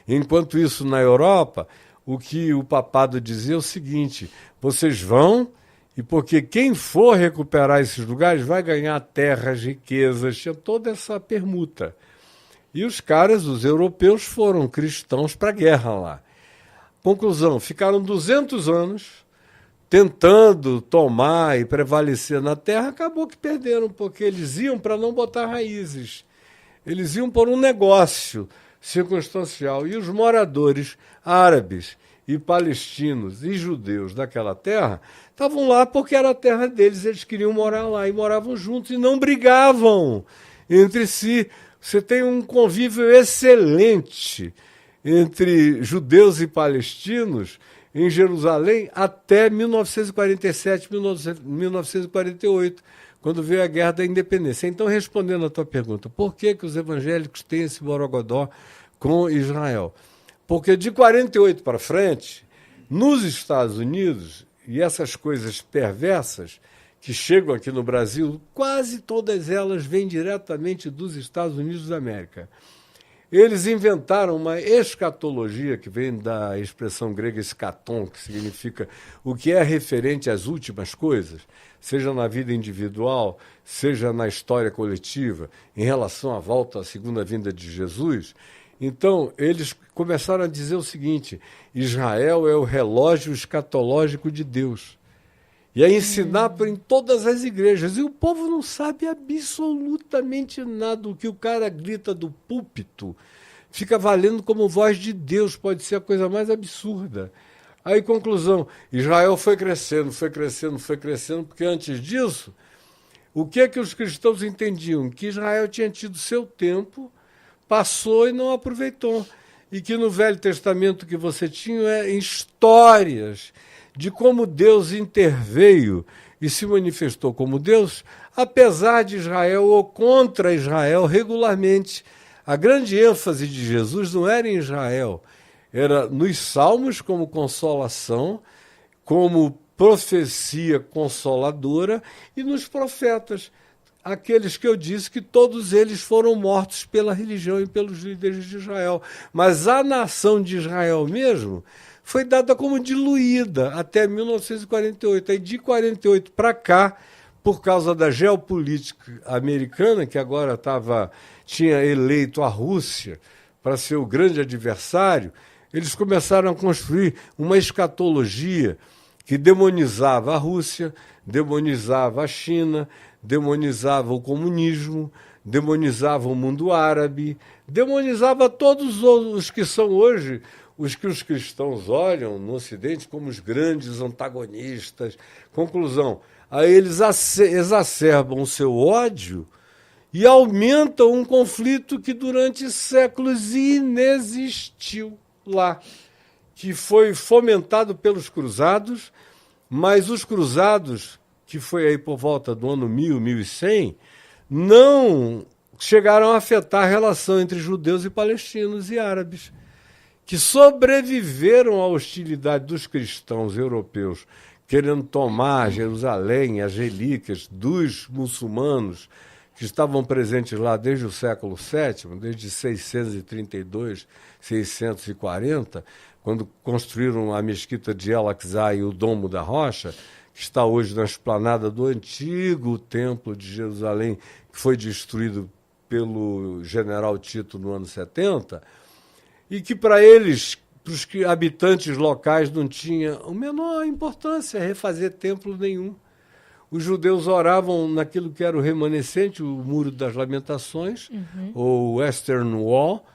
Enquanto isso, na Europa, o que o papado dizia é o seguinte: vocês vão, e porque quem for recuperar esses lugares vai ganhar terras, riquezas, tinha toda essa permuta. E os caras, os europeus, foram cristãos para a guerra lá. Conclusão, ficaram 200 anos tentando tomar e prevalecer na terra, acabou que perderam, porque eles iam para não botar raízes. Eles iam por um negócio circunstancial. E os moradores árabes e palestinos e judeus daquela terra estavam lá porque era a terra deles, eles queriam morar lá e moravam juntos e não brigavam entre si. Você tem um convívio excelente entre judeus e palestinos em Jerusalém até 1947, 1948, quando veio a Guerra da Independência. Então, respondendo à tua pergunta, por que os evangélicos têm esse borogodó com Israel? Porque de 48 para frente, nos Estados Unidos, e essas coisas perversas que chegam aqui no Brasil, quase todas elas vêm diretamente dos Estados Unidos da América. Eles inventaram uma escatologia, que vem da expressão grega eschaton, que significa o que é referente às últimas coisas, seja na vida individual, seja na história coletiva, em relação à volta à segunda vinda de Jesus. Então, eles começaram a dizer o seguinte: Israel é o relógio escatológico de Deus. E a ensinar em todas as igrejas. E o povo não sabe absolutamente nada. O que o cara grita do púlpito fica valendo como voz de Deus. Pode ser a coisa mais absurda. Aí, conclusão, Israel foi crescendo, porque antes disso, o que é que os cristãos entendiam? Que Israel tinha tido seu tempo, passou e não aproveitou. E que no Velho Testamento que você tinha histórias de como Deus interveio e se manifestou como Deus, apesar de Israel ou contra Israel regularmente. A grande ênfase de Jesus não era em Israel, era nos Salmos como consolação, como profecia consoladora, e nos profetas, aqueles que eu disse que todos eles foram mortos pela religião e pelos líderes de Israel. Mas a nação de Israel mesmo foi dada como diluída até 1948. Aí de 48 para cá, por causa da geopolítica americana, que agora tinha eleito a Rússia para ser o grande adversário, eles começaram a construir uma escatologia que demonizava a Rússia, demonizava a China, demonizava o comunismo, demonizava o mundo árabe, demonizava todos os que são hoje os que os cristãos olham no Ocidente como os grandes antagonistas. Conclusão, aí eles exacerbam o seu ódio e aumentam um conflito que durante séculos inexistiu lá, que foi fomentado pelos cruzados, mas os cruzados, que foi aí por volta do ano 1000, 1100, não chegaram a afetar a relação entre judeus e palestinos e árabes, que sobreviveram à hostilidade dos cristãos europeus, querendo tomar Jerusalém, as relíquias dos muçulmanos, que estavam presentes lá desde o século VII, desde 632, 640, quando construíram a mesquita de El-Aqsa e o Domo da Rocha, que está hoje na esplanada do antigo templo de Jerusalém, que foi destruído pelo general Tito no ano 70, e que para eles, para os habitantes locais, não tinha a menor importância refazer templo nenhum. Os judeus oravam naquilo que era o remanescente, o Muro das Lamentações, ou Western Wall,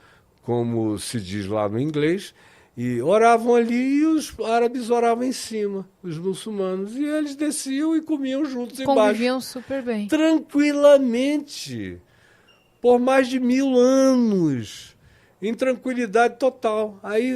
como se diz lá no inglês, e oravam ali e os árabes oravam em cima, os muçulmanos, e eles desciam e comiam juntos embaixo. Conviviam super bem. Tranquilamente, por mais de 1000 anos, em tranquilidade total. Aí,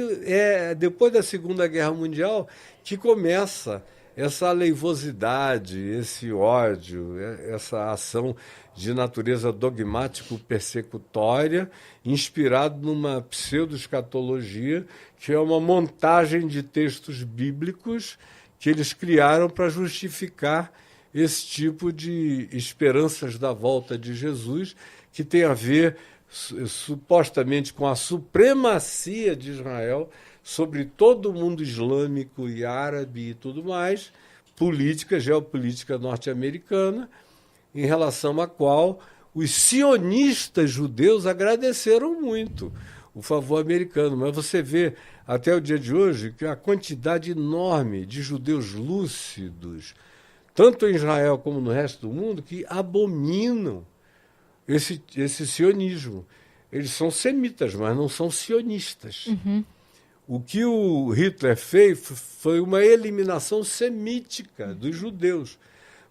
depois da Segunda Guerra Mundial, que começa essa aleivosidade, esse ódio, essa ação de natureza dogmático-persecutória, inspirado numa pseudo-escatologia, que é uma montagem de textos bíblicos que eles criaram para justificar esse tipo de esperanças da volta de Jesus, que tem a ver supostamente com a supremacia de Israel sobre todo o mundo islâmico e árabe e tudo mais, política, geopolítica norte-americana, em relação à qual os sionistas judeus agradeceram muito o favor americano. Mas você vê, até o dia de hoje, que a quantidade enorme de judeus lúcidos, tanto em Israel como no resto do mundo, que abominam esse sionismo. Eles são semitas, mas não são sionistas. O que o Hitler fez foi uma eliminação semítica dos judeus.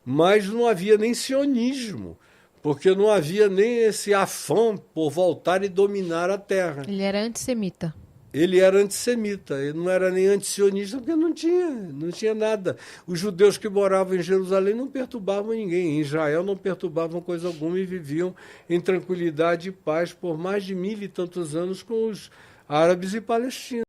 Mas não havia nem sionismo, porque não havia nem esse afã por voltar e dominar a terra. Ele era antissemita. Ele era antissemita, ele não era nem antisionista, porque não tinha nada. Os judeus que moravam em Jerusalém não perturbavam ninguém, em Israel não perturbavam coisa alguma e viviam em tranquilidade e paz por mais de 1000 e tantos anos com os árabes e palestinos.